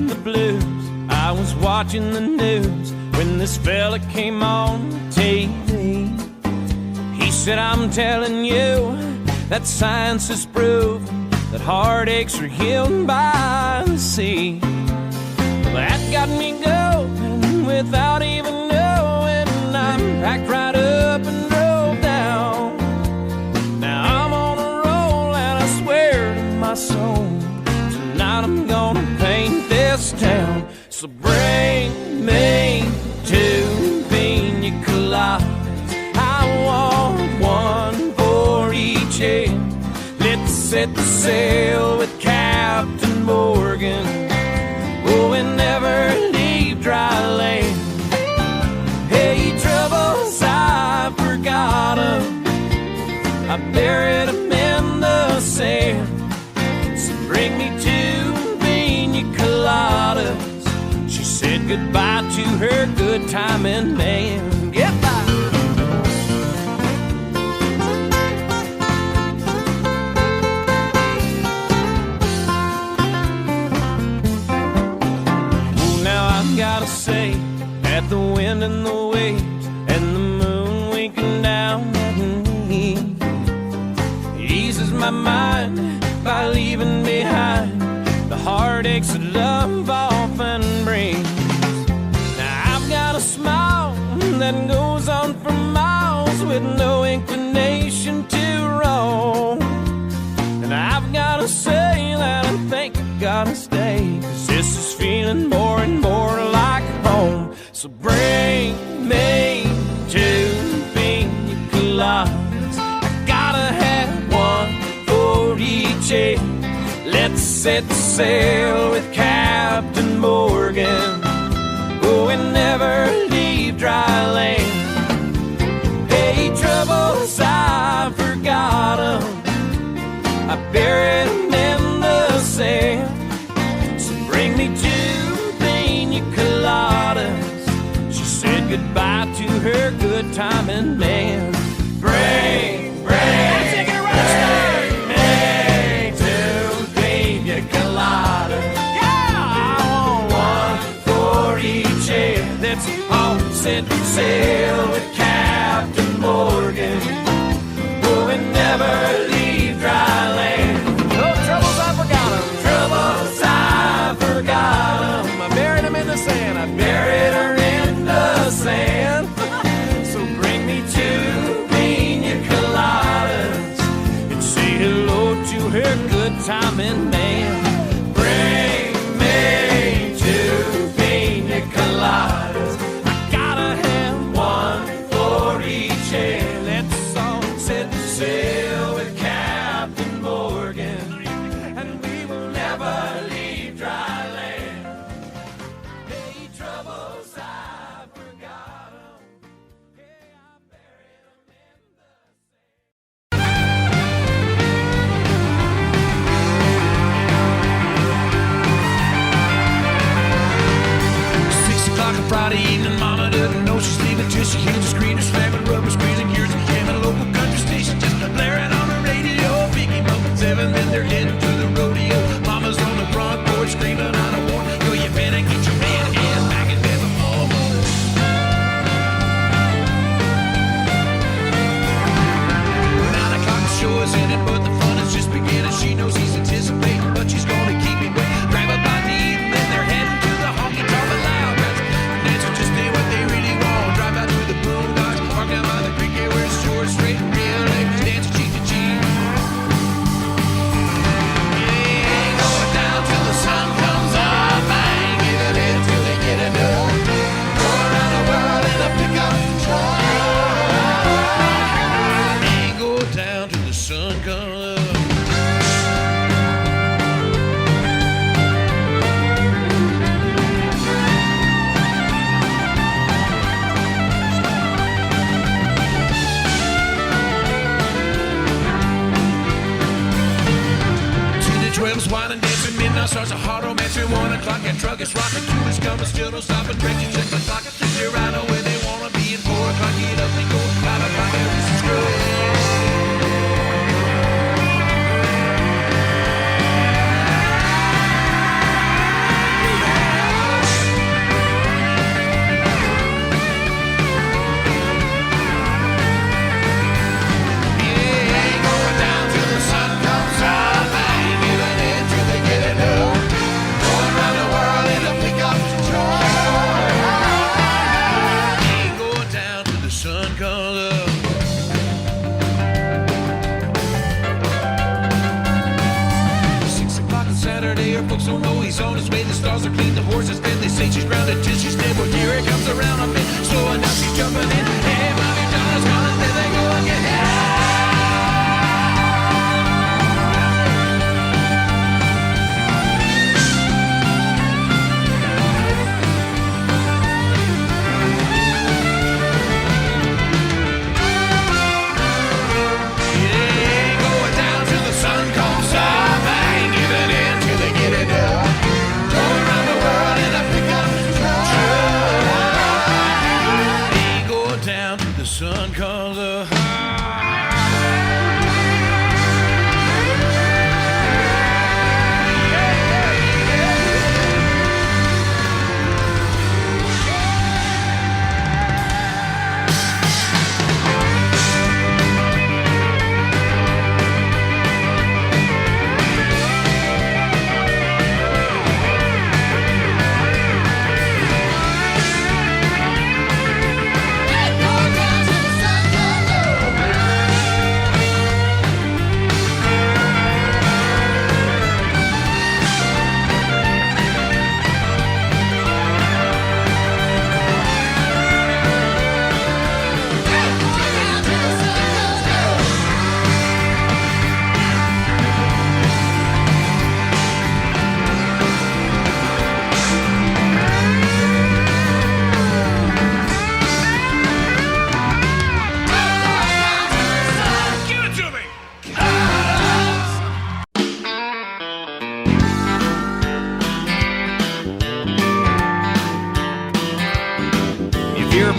The blues, I was watching the news when this fella came on TV. He said, I'm telling you that science has proven that heartaches are healed by the sea. Well, that got me going without even knowing. I'm packed right up and drove down. Now I'm on a roll and I swear to my soul, tonight I'm gonna paint this town. So bring me two pina coladas, I want one for each end. Let's set the sail with Captain Morgan, oh, and never leave dry land. Hey, troubles, I forgot 'em, I buried 'em in the sand. So bring me two pina coladas. She said goodbye to her good timing man. Goodbye. Well, now I've gotta say, at the wind and the waves and the moon winking down at me, eases my mind by leaving behind the heartaches that love often brings. Now I've got a smile that goes on for miles with no inclination to roam. And I've got to say that I think I gotta stay, 'cause this is feeling more and more like home. So bring me two pina coladas, I gotta have one for each end. Let's set sail with Captain Morgan, oh, and never leave dry land. Hey, troubles, I forgot 'em, I buried 'em in the sand. So bring me two pina coladas. She said goodbye to her good timing man. Bring let's all set sail with Captain Morgan, oh, and never leave dry land. No troubles, I forgot 'em. Troubles, I forgot 'em. I buried 'em in the sand. I buried her in the sand. So bring me two pina coladas and say hello to her good timing man. Bring me two pina coladas, let's all set sail with Captain Morgan, and we will never leave dry land. Hey, troubles, I forgot 'em. living, then they're heading to the rodeo. Mama's on the front porch screaming, I don't want to go. You better get your red ass back in bed before morning. 9 o'clock, the show is ended, but the fun is just beginning. She knows he's anticipating, but she's gonna keep him waiting. Grab her by the ear, and then they're heading to the honky tonk loud. Dancing just ain't what they really want. Drive out to the boondocks, park down by the creek, yeah, where it's short, straight, and real ladies dancing cheek to cheek. Yeah, going down till the sun comes up. I ain't giving in till they get enough. Going around the world in a pickup truck. Ain't going down till the sun comes up. Twelve's wine and dancing, midnight starts a hard romance. 1 o'clock, that truck is rocking. 2 is coming, still don't stop. And break, you check the clock. 3, they're right on where they wanna be. And 4 o'clock, get up and go. 5 o'clock, everything's screwed. Folks don't know he's on his way. The stars are clean, the horses bend. They say she's grounded till she's dead. Well, here it comes around a bit, slowing down, she's jumping in. Hey, Bobby John's gonna, there they go again. Sun comes up.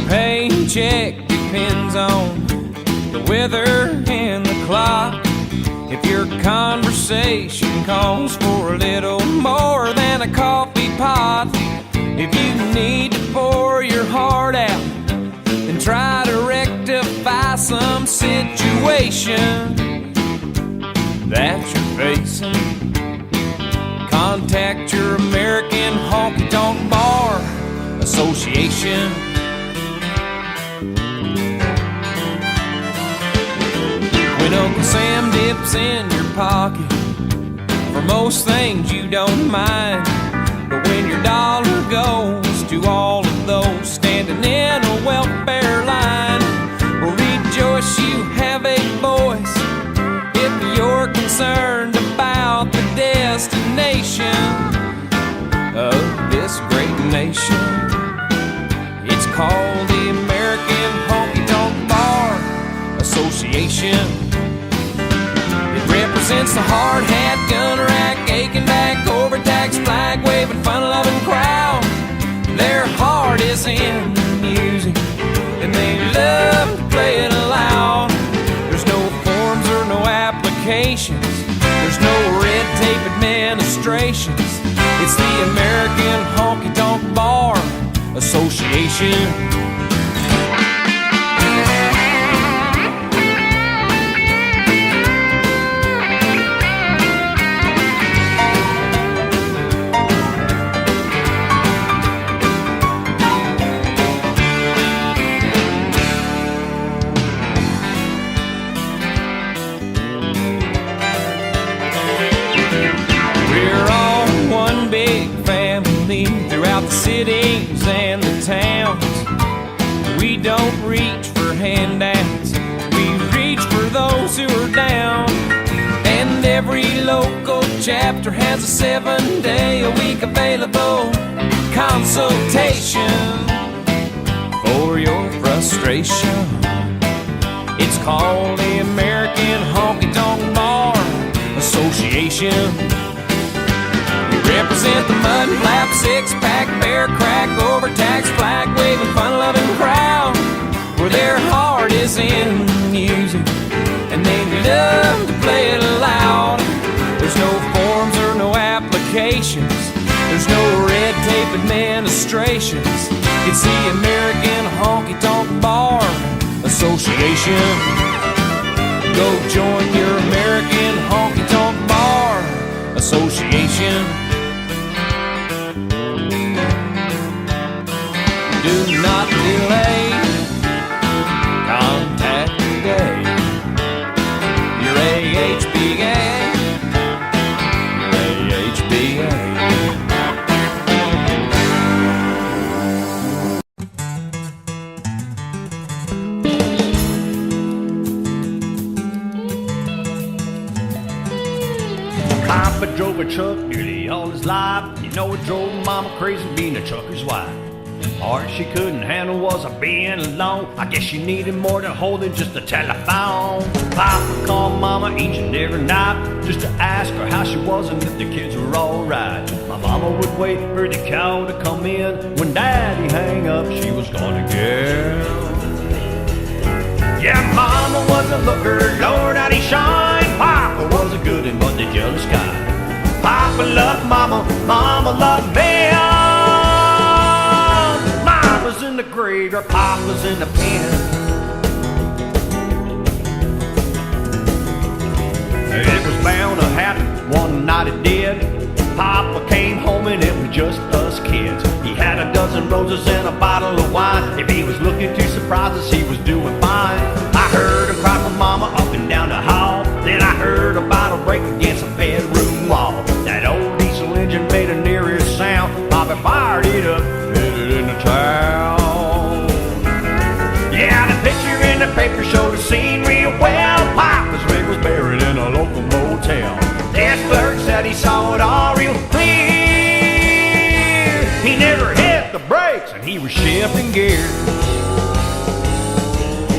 Paycheck depends on the weather and the clock. If your conversation calls for a little more than a coffee pot, if you need to pour your heart out and try to rectify some situation that you're facing, contact your American Honky Tonk Bar Association. When Uncle Sam dips in your pocket, for most things you don't mind, but when your dollar goes to all of those standing in a welfare line, well, rejoice, you have a voice if you're concerned about the destination of this great nation. It's called the American Honky Tonk Bar Association. Represents the hard hat, gun rack, aching back, overtaxed, flag waving, fun loving crowd. Their heart is in the music, and they love to play it aloud. There's no forms or no applications. demonstrations. It's the American Honky Tonk Bar Association. Throughout the cities and the towns, we don't reach for handouts, we reach for those who are down. And every local chapter has a 7-day-a-week available consultation for your frustration. It's called the American Honky Tonk Bar Association. Represent the mud flap, six-pack, bear crack, overtaxed, flag-waving, fun-loving crowd, where their heart is in music, and they love to play it loud. There's no forms or no applications, there's no red tape administrations. It's the American Honky Tonk Bar Association. Go join your American Honky Tonk Bar Association. Do not delay, contact today your AHBA, your AHBA. Papa drove a truck nearly all his life. You know it drove Mama crazy being a trucker's wife. Part she couldn't handle was a being alone. I guess she needed more than holding just a telephone. Papa called Mama each and every night just to ask her how she was and if the kids were alright. My Mama would wait for the call to come in. When Daddy hang up, she was gone again. Yeah, Mama was a looker, Lord how he shine. Papa was a good and but the jealous guy. Papa loved Mama, Mama loved me. Mama's in the grave, or Papa's in the pen. It was bound to happen, one night it did. Papa came home and it was just us kids. He had a dozen roses and a bottle of wine. If he was looking to surprise us, he was doing fine. I heard him cry for Mama up and down the hall. Then I heard a bottle break against the bedroom wall. That old diesel engine made a near sound. Papa fired it up, headed into town. Yeah, the picture in the paper showed the scene real well. Papa's rig was buried in a local motel. This clerk said he saw it all real clear. He never hit the brakes and he was shifting gears.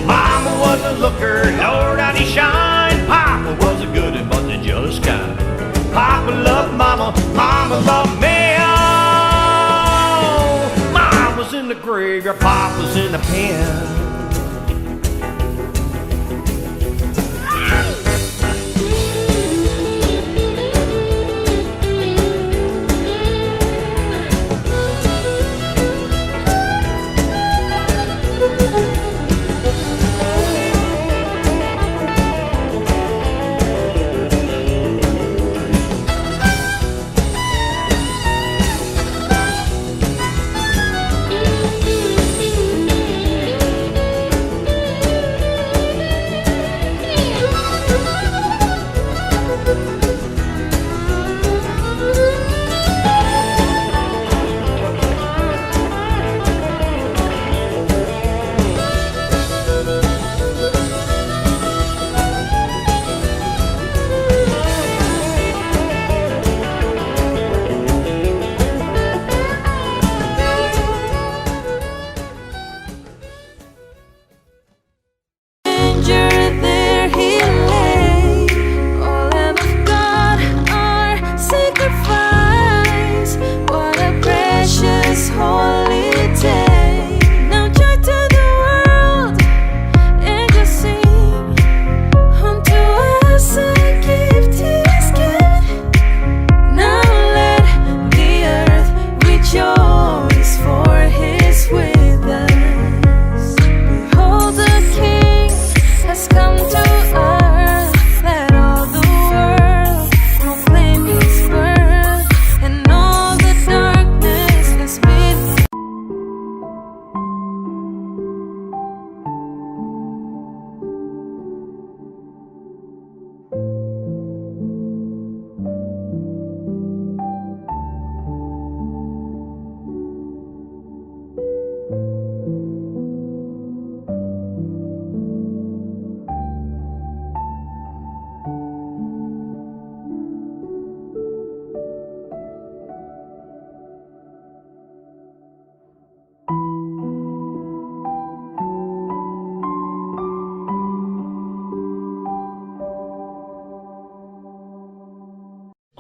Mama was a looker, Lord how he shine. Papa was a good and but the jealous kind. Papa loved Mama, Mama loved me. Oh, Mama's in the grave, your Papa's in the pen.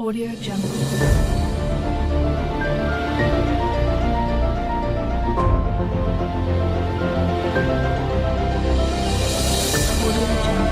Audio Jungle. Audio Jungle.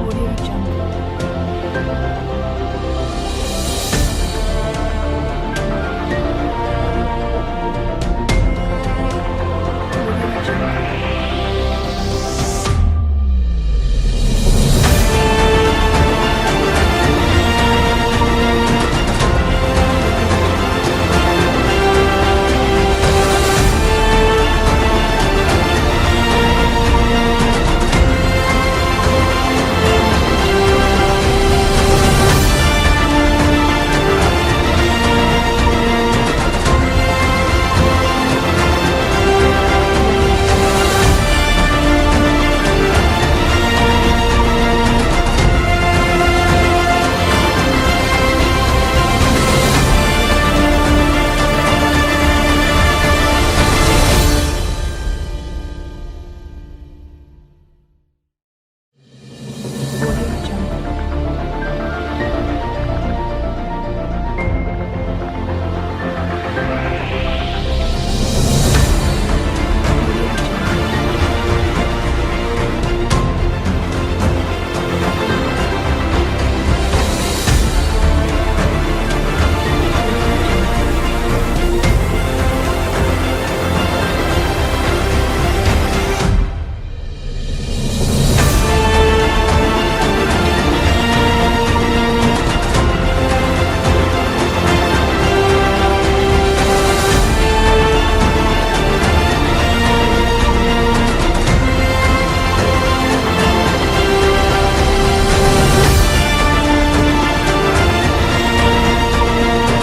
Audio Jungle. Audio Jungle. Audio Jungle. Audio Jungle.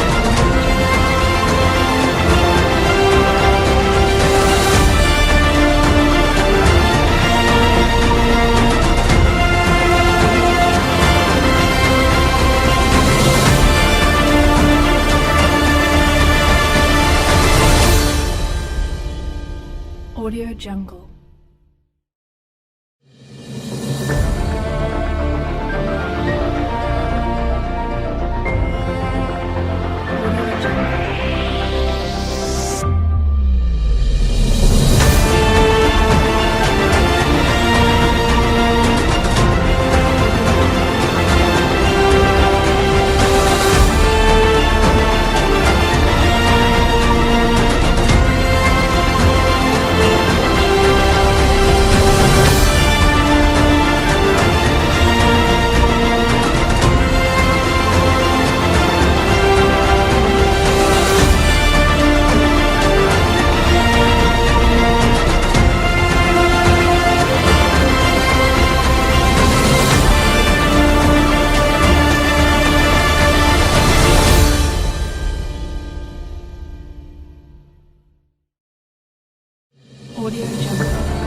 Audio Jungle. Audio Jungle. Audio Jungle. Audio Jungle. Audio Jungle.